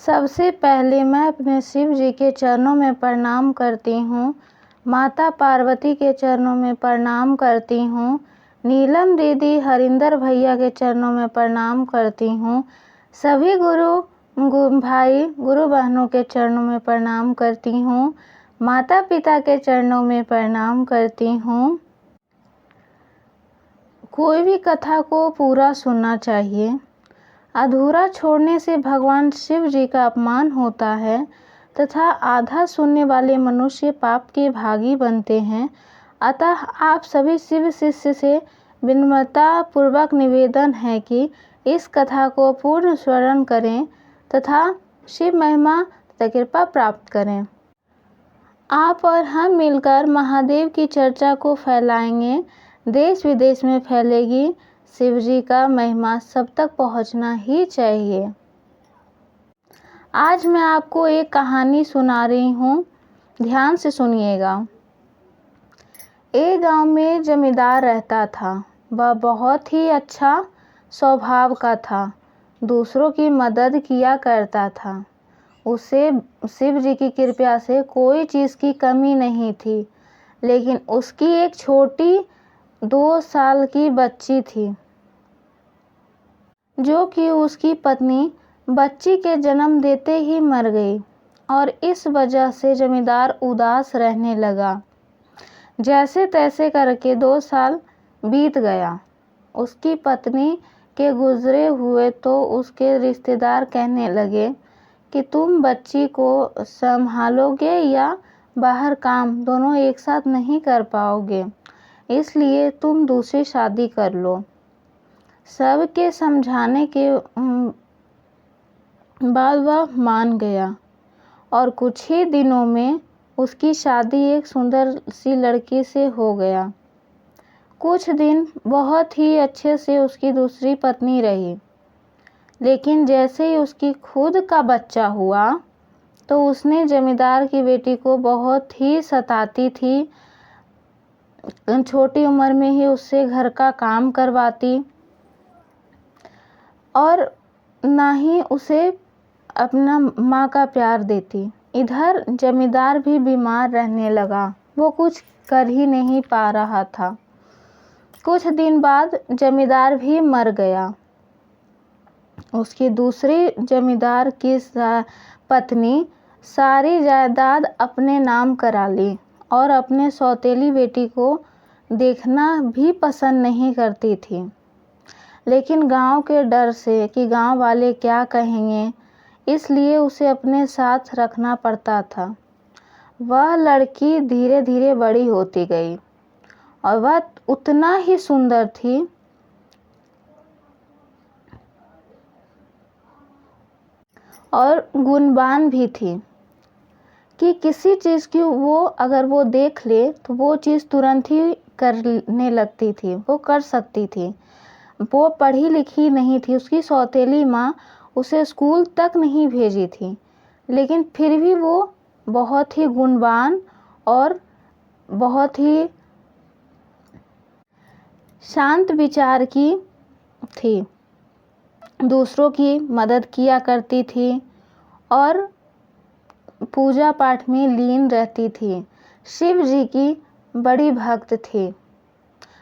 सबसे पहले मैं अपने शिव जी के चरणों में प्रणाम करती हूँ। माता पार्वती के चरणों में प्रणाम करती हूँ। नीलम दीदी, हरिंदर भैया के चरणों में प्रणाम करती हूँ। सभी भाई गुरु बहनों के चरणों में प्रणाम करती हूँ। माता पिता के चरणों में प्रणाम करती हूँ। कोई भी कथा को पूरा सुनना चाहिए। अधूरा छोड़ने से भगवान शिव जी का अपमान होता है तथा आधा सुनने वाले मनुष्य पाप के भागी बनते हैं। अतः आप सभी शिव शिष्य से विनम्रता पूर्वक निवेदन है कि इस कथा को पूर्ण श्रवण करें तथा शिव महिमा तथा कृपा प्राप्त करें। आप और हम मिलकर महादेव की चर्चा को फैलाएंगे। देश विदेश में फैलेगी। शिव जी का महिमा सब तक पहुंचना ही चाहिए। आज मैं आपको एक कहानी सुना रही हूँ, ध्यान से सुनिएगा। एक गांव में जमींदार रहता था। वह बहुत ही अच्छा स्वभाव का था, दूसरों की मदद किया करता था। उसे शिव जी की कृपा से कोई चीज़ की कमी नहीं थी। लेकिन उसकी एक छोटी 2 साल की बच्ची थी, जो कि उसकी पत्नी बच्ची के जन्म देते ही मर गई और इस वजह से जमींदार उदास रहने लगा। जैसे तैसे करके 2 साल बीत गया। उसकी पत्नी के गुजरे हुए तो उसके रिश्तेदार कहने लगे कि तुम बच्ची को संभालोगे या बाहर काम दोनों एक साथ नहीं कर पाओगे, इसलिए तुम दूसरी शादी कर लो। सबके समझाने के बाद वह मान गया और कुछ ही दिनों में उसकी शादी एक सुंदर सी लड़की से हो गया। कुछ दिन बहुत ही अच्छे से उसकी दूसरी पत्नी रही, लेकिन जैसे ही उसकी खुद का बच्चा हुआ तो उसने जमींदार की बेटी को बहुत ही सताती थी। छोटी उम्र में ही उससे घर का काम करवाती और ना ही उसे अपना माँ का प्यार देती। इधर जमींदार भी बीमार रहने लगा, वो कुछ कर ही नहीं पा रहा था। कुछ दिन बाद जमींदार भी मर गया। उसकी दूसरी जमींदार की पत्नी सारी जायदाद अपने नाम करा ली और अपने सौतेली बेटी को देखना भी पसंद नहीं करती थी। लेकिन गांव के डर से कि गांव वाले क्या कहेंगे, इसलिए उसे अपने साथ रखना पड़ता था। वह लड़की धीरे धीरे बड़ी होती गई और वह उतना ही सुंदर थी और गुणवान भी थी कि किसी चीज़ की अगर वो देख ले तो वो चीज़ तुरंत ही करने लगती थी, वो कर सकती थी। वो पढ़ी लिखी नहीं थी, उसकी सौतेली माँ उसे स्कूल तक नहीं भेजी थी, लेकिन फिर भी वो बहुत ही गुणवान और बहुत ही शांत विचार की थी। दूसरों की मदद किया करती थी और पूजा पाठ में लीन रहती थी। शिव जी की बड़ी भक्त थी।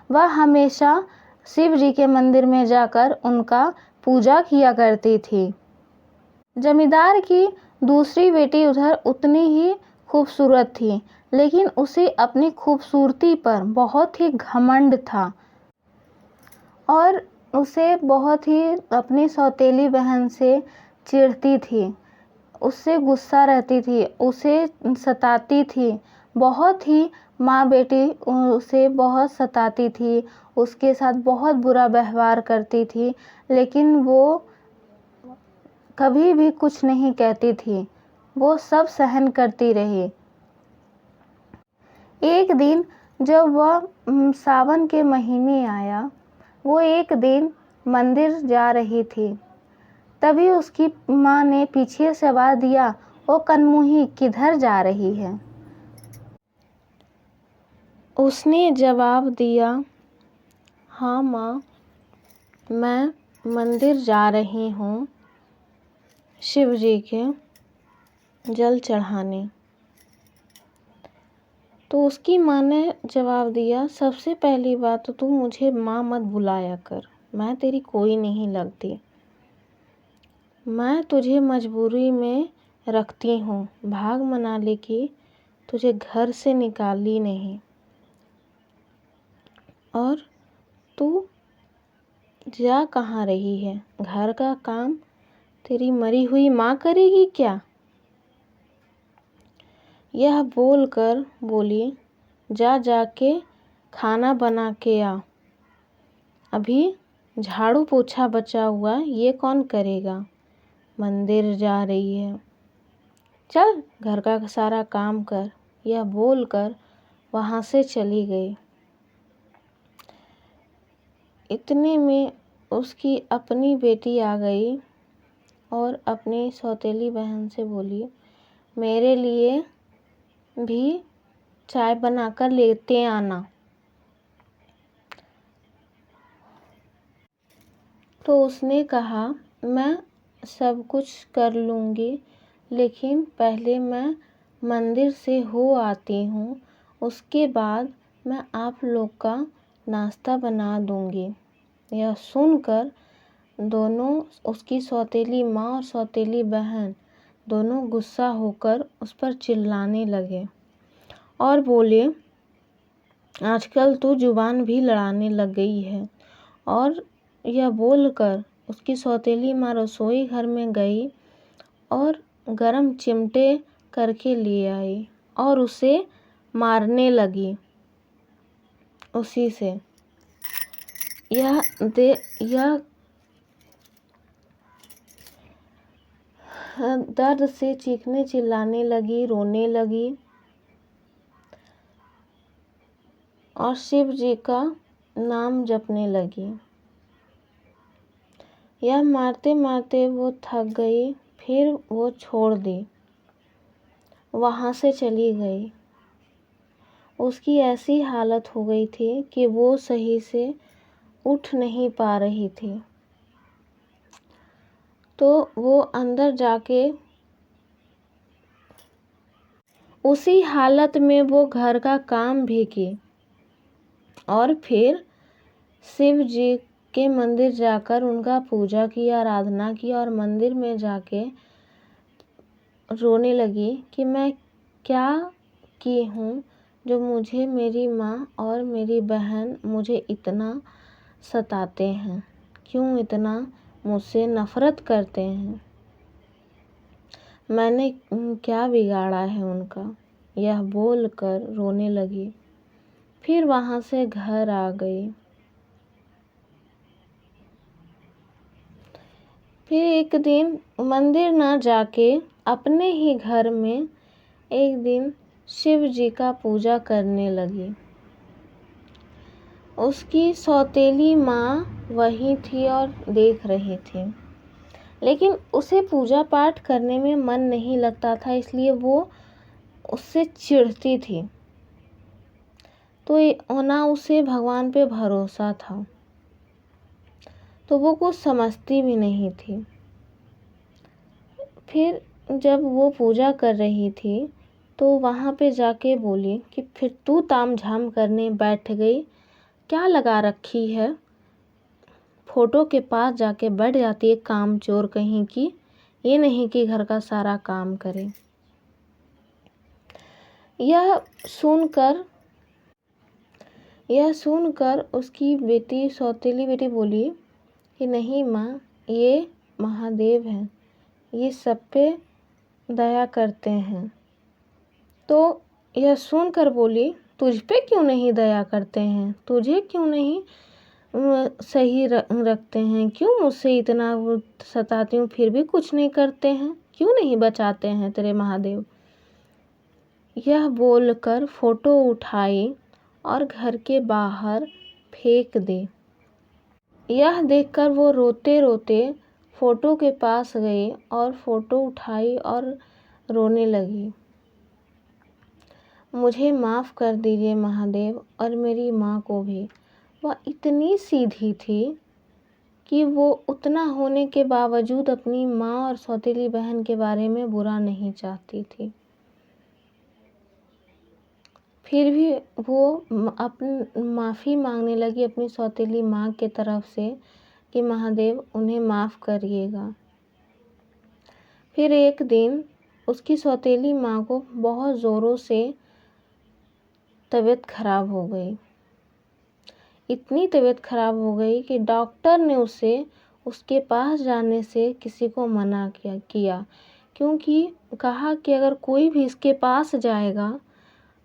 वह हमेशा शिव जी के मंदिर में जाकर उनका पूजा किया करती थी। जमींदार की दूसरी बेटी उधर उतनी ही खूबसूरत थी, लेकिन उसे अपनी खूबसूरती पर बहुत ही घमंड था और उसे बहुत ही अपनी सौतेली बहन से चिढ़ती थी, उससे गुस्सा रहती थी, उसे सताती थी। बहुत ही माँ बेटी उसे बहुत सताती थी, उसके साथ बहुत बुरा व्यवहार करती थी, लेकिन वो कभी भी कुछ नहीं कहती थी, वो सब सहन करती रही। एक दिन जब वह सावन के महीने आया, वो एक दिन मंदिर जा रही थी, तभी उसकी माँ ने पीछे से आवाज़ दिया, ओ कनमुही किधर जा रही है? उसने जवाब दिया, हाँ माँ, मैं मंदिर जा रही हूँ। शिव जी के जल चढ़ाने। तो उसकी माँ ने जवाब दिया, सबसे पहली बात तो तू मुझे माँ मत बुलाया कर, मैं तेरी कोई नहीं लगती। मैं तुझे मजबूरी में रखती हूँ, भाग मनाली की तुझे घर से निकाली नहीं। और तू जा कहाँ रही है? घर का काम तेरी मरी हुई माँ करेगी क्या? यह बोलकर बोली, जा जाके खाना बना के आ, अभी झाड़ू पोछा बचा हुआ ये कौन करेगा? मंदिर जा रही है, चल घर का सारा काम कर। यह बोलकर वहाँ से चली गई। इतने में उसकी अपनी बेटी आ गई और अपनी सौतेली बहन से बोली, मेरे लिए भी चाय बनाकर लेते आना। तो उसने कहा, मैं सब कुछ कर लूँगी, लेकिन पहले मैं मंदिर से हो आती हूँ, उसके बाद मैं आप लोग का नाश्ता बना दूँगी। यह सुनकर दोनों, उसकी सौतेली माँ और सौतेली बहन दोनों गुस्सा होकर उस पर चिल्लाने लगे और बोले, आजकल तो जुबान भी लड़ाने लग गई है। और यह बोलकर उसकी सौतेली माँ रसोई घर में गई और गरम चिमटे करके ले आई और उसे मारने लगी उसी से। यह दर्द से चीखने चिल्लाने लगी, रोने लगी और शिव जी का नाम जपने लगी। यह मारते मारते वो थक गई, फिर वो छोड़ दी, वहाँ से चली गई। उसकी ऐसी हालत हो गई थी कि वो सही से उठ नहीं पा रही थी। तो वो अंदर जाके उसी हालत में वो घर का काम भी की और फिर शिव जी के मंदिर जाकर उनका पूजा की, आराधना की और मंदिर में जाके रोने लगी कि मैं क्या की हूँ जो मुझे मेरी माँ और मेरी बहन मुझे इतना सताते हैं, क्यों इतना मुझसे नफ़रत करते हैं, मैंने क्या बिगाड़ा है उनका। यह बोलकर रोने लगी। फिर वहाँ से घर आ गई। फिर एक दिन मंदिर ना जाके अपने ही घर में एक दिन शिव जी का पूजा करने लगी। उसकी सौतेली माँ वहीं थी और देख रही थी, लेकिन उसे पूजा पाठ करने में मन नहीं लगता था, इसलिए वो उससे चिढ़ती थी। तो ना उसे भगवान पे भरोसा था, तो वो कुछ समझती भी नहीं थी। फिर जब वो पूजा कर रही थी तो वहाँ पे जाके बोली कि फिर तू ताम झाम करने बैठ गई, क्या लगा रखी है? फोटो के पास जाके बैठ जाती है, कामचोर कहीं की, ये नहीं कि घर का सारा काम करे। यह सुनकर उसकी बेटी, सौतेली बेटी बोली कि नहीं माँ, ये महादेव हैं, ये सब पे दया करते हैं। तो यह सुनकर बोली, तुझ पे क्यों नहीं दया करते हैं? तुझे क्यों नहीं सही रखते हैं? क्यों मुझसे इतना सताती हूँ फिर भी कुछ नहीं करते हैं? क्यों नहीं बचाते हैं तेरे महादेव? यह बोलकर फोटो उठाई और घर के बाहर फेंक दी। यह देखकर वो रोते रोते फोटो के पास गई और फोटो उठाई और रोने लगी। मुझे माफ़ कर दीजिए महादेव और मेरी माँ को भी। वह इतनी सीधी थी कि वो उतना होने के बावजूद अपनी माँ और सौतेली बहन के बारे में बुरा नहीं चाहती थी। फिर भी वो माफ़ी मांगने लगी अपनी सौतेली माँ के तरफ से कि महादेव उन्हें माफ़ करिएगा। फिर एक दिन उसकी सौतेली माँ को बहुत ज़ोरों से तबीयत खराब हो गई। इतनी तबीयत खराब हो गई कि डॉक्टर ने उसे उसके पास जाने से किसी को मना किया, क्योंकि कहा कि अगर कोई भी इसके पास जाएगा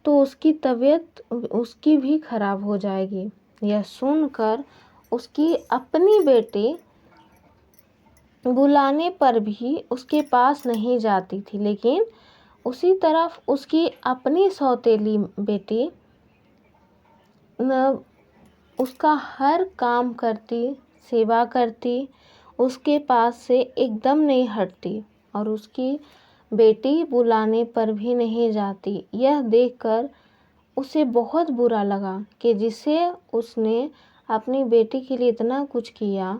तो उसकी तबीयत उसकी भी खराब हो जाएगी। यह सुनकर उसकी अपनी बेटी बुलाने पर भी उसके पास नहीं जाती थी, लेकिन उसी तरफ उसकी अपनी सौतेली बेटी उसका हर काम करती, सेवा करती, उसके पास से एकदम नहीं हटती और उसकी बेटी बुलाने पर भी नहीं जाती। यह देखकर उसे बहुत बुरा लगा कि जिसे उसने अपनी बेटी के लिए इतना कुछ किया,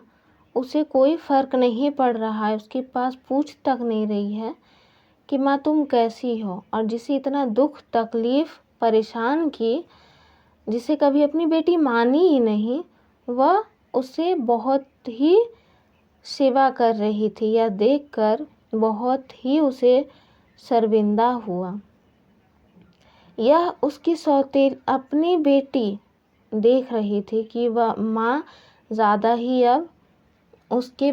उसे कोई फ़र्क नहीं पड़ रहा है, उसके पास पूछ तक नहीं रही है कि माँ तुम कैसी हो। और जिसे इतना दुख तकलीफ़ परेशान की, जिसे कभी अपनी बेटी मानी ही नहीं, वह उसे बहुत ही सेवा कर रही थी। यह देखकर बहुत ही उसे शर्मिंदा हुआ। यह उसकी अपनी बेटी देख रही थी कि वह माँ ज़्यादा ही अब उसके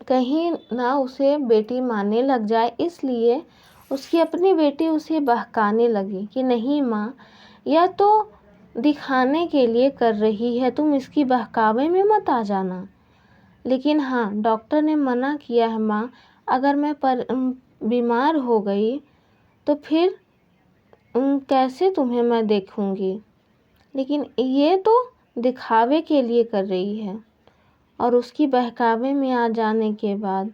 कहीं ना उसे बेटी मानने लग जाए, इसलिए उसकी अपनी बेटी उसे बहकाने लगी कि नहीं माँ, यह तो दिखाने के लिए कर रही है, तुम इसकी बहकावे में मत आ जाना। लेकिन हाँ, डॉक्टर ने मना किया है माँ, अगर मैं बीमार हो गई तो फिर कैसे तुम्हें मैं देखूँगी। लेकिन ये तो दिखावे के लिए कर रही है। और उसकी बहकावे में आ जाने के बाद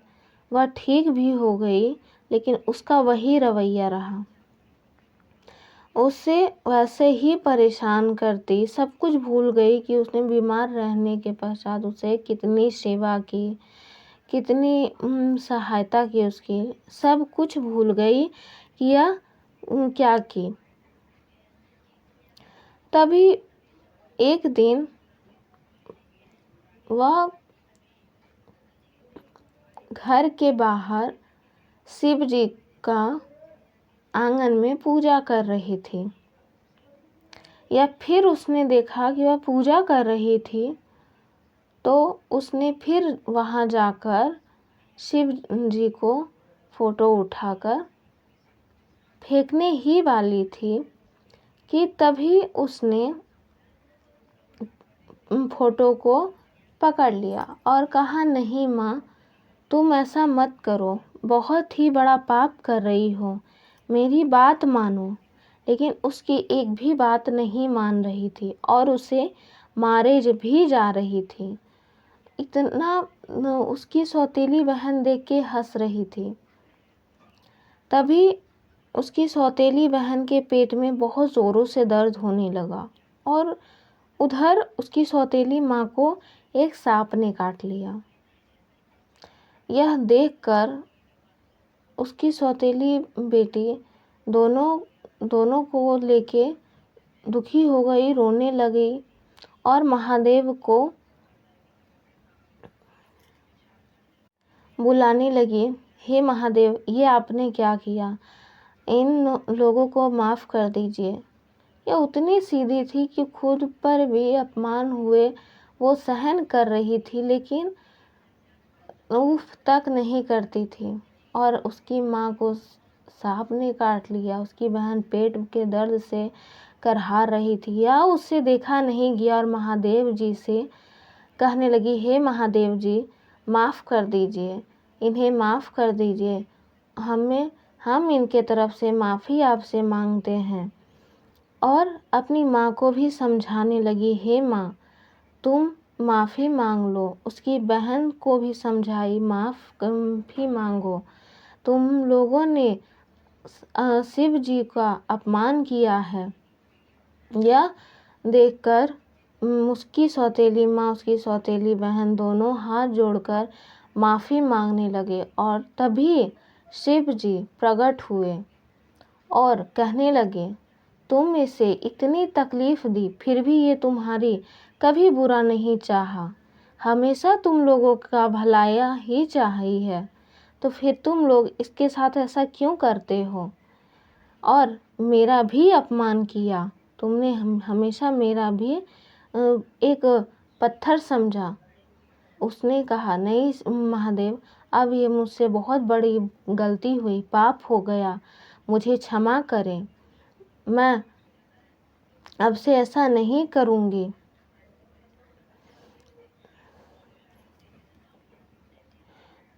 वह ठीक भी हो गई, लेकिन उसका वही रवैया रहा। उसे वैसे ही परेशान करती, सब कुछ भूल गई कि उसने बीमार रहने के पश्चात उसे कितनी सेवा की, कितनी सहायता की उसकी, सब कुछ भूल गई कि यह क्या की। तभी एक दिन वह घर के बाहर शिव जी का आंगन में पूजा कर रही थी। या फिर उसने देखा कि वह पूजा कर रही थी, तो उसने फिर वहाँ जाकर शिव जी को फोटो उठाकर फेंकने ही वाली थी कि तभी उसने फोटो को पकड़ लिया और कहा नहीं माँ, तुम ऐसा मत करो, बहुत ही बड़ा पाप कर रही हो, मेरी बात मानो। लेकिन उसकी एक भी बात नहीं मान रही थी और उसे मारे भी जा रही थी। इतना उसकी सौतेली बहन देख के हंस रही थी। तभी उसकी सौतेली बहन के पेट में बहुत ज़ोरों से दर्द होने लगा और उधर उसकी सौतेली माँ को एक सांप ने काट लिया। यह देखकर उसकी सौतेली बेटी दोनों को लेके दुखी हो गई, रोने लगी और महादेव को बुलाने लगी, हे महादेव, ये आपने क्या किया, इन लोगों को माफ़ कर दीजिए। यह उतनी सीधी थी कि खुद पर भी अपमान हुए वो सहन कर रही थी, लेकिन उफ तक नहीं करती थी। और उसकी माँ को सांप ने काट लिया, उसकी बहन पेट के दर्द से करहा रही थी, या उससे देखा नहीं गया और महादेव जी से कहने लगी, हे महादेव जी, माफ़ कर दीजिए, इन्हें माफ़ कर दीजिए, हम इनके तरफ से माफ़ी आपसे मांगते हैं। और अपनी माँ को भी समझाने लगी, हे माँ, तुम माफ़ी मांग लो। उसकी बहन को भी समझाई, माफ़ी मांगो, तुम लोगों ने शिव जी का अपमान किया है। यह देखकर उसकी सौतेली माँ, उसकी सौतेली बहन दोनों हाथ जोड़कर माफ़ी मांगने लगे और तभी शिव जी प्रकट हुए और कहने लगे, तुम इसे इतनी तकलीफ़ दी फिर भी ये तुम्हारी कभी बुरा नहीं चाहा, हमेशा तुम लोगों का भलाया ही चाही है, तो फिर तुम लोग इसके साथ ऐसा क्यों करते हो और मेरा भी अपमान किया। तुमने हमेशा मेरा भी एक पत्थर समझा। उसने कहा, नहीं महादेव, अब ये मुझसे बहुत बड़ी गलती हुई, पाप हो गया, मुझे क्षमा करें, मैं अब से ऐसा नहीं करूँगी।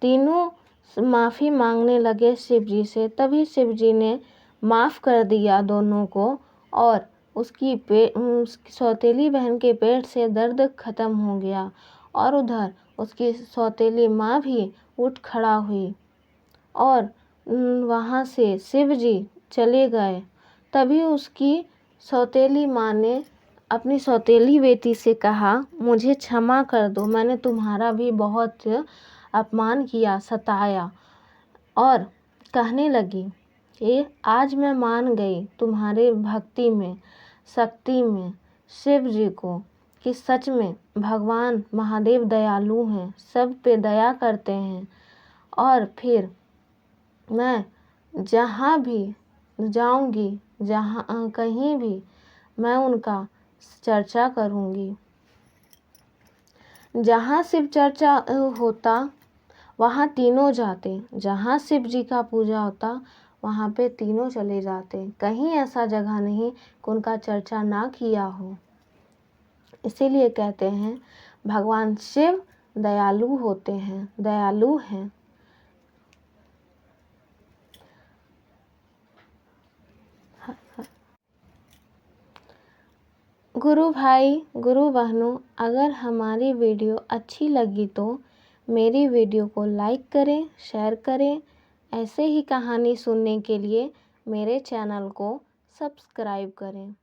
तीनों माफ़ी मांगने लगे शिव जी से। तभी शिव जी ने माफ़ कर दिया दोनों को और उसकी सौतेली बहन के पेट से दर्द ख़त्म हो गया और उधर उसकी सौतेली माँ भी उठ खड़ा हुई और वहाँ से शिव जी चले गए। तभी उसकी सौतेली माँ ने अपनी सौतेली बेटी से कहा, मुझे क्षमा कर दो, मैंने तुम्हारा भी बहुत अपमान किया, सताया। और कहने लगी, ये आज मैं मान गई तुम्हारे भक्ति में, शक्ति में, शिव जी को, कि सच में भगवान महादेव दयालु हैं, सब पे दया करते हैं। और फिर मैं जहाँ भी जाऊँगी, जहाँ कहीं भी, मैं उनका चर्चा करूँगी। जहाँ शिव चर्चा होता वहाँ तीनों जाते, जहाँ शिव जी का पूजा होता वहाँ पे तीनों चले जाते। कहीं ऐसा जगह नहीं कि उनका चर्चा ना किया हो। इसीलिए कहते हैं भगवान शिव दयालु होते हैं, दयालु हैं। गुरु भाई, गुरु बहनों, अगर हमारी वीडियो अच्छी लगी तो मेरी वीडियो को लाइक करें, शेयर करें। ऐसे ही कहानी सुनने के लिए मेरे चैनल को सब्सक्राइब करें।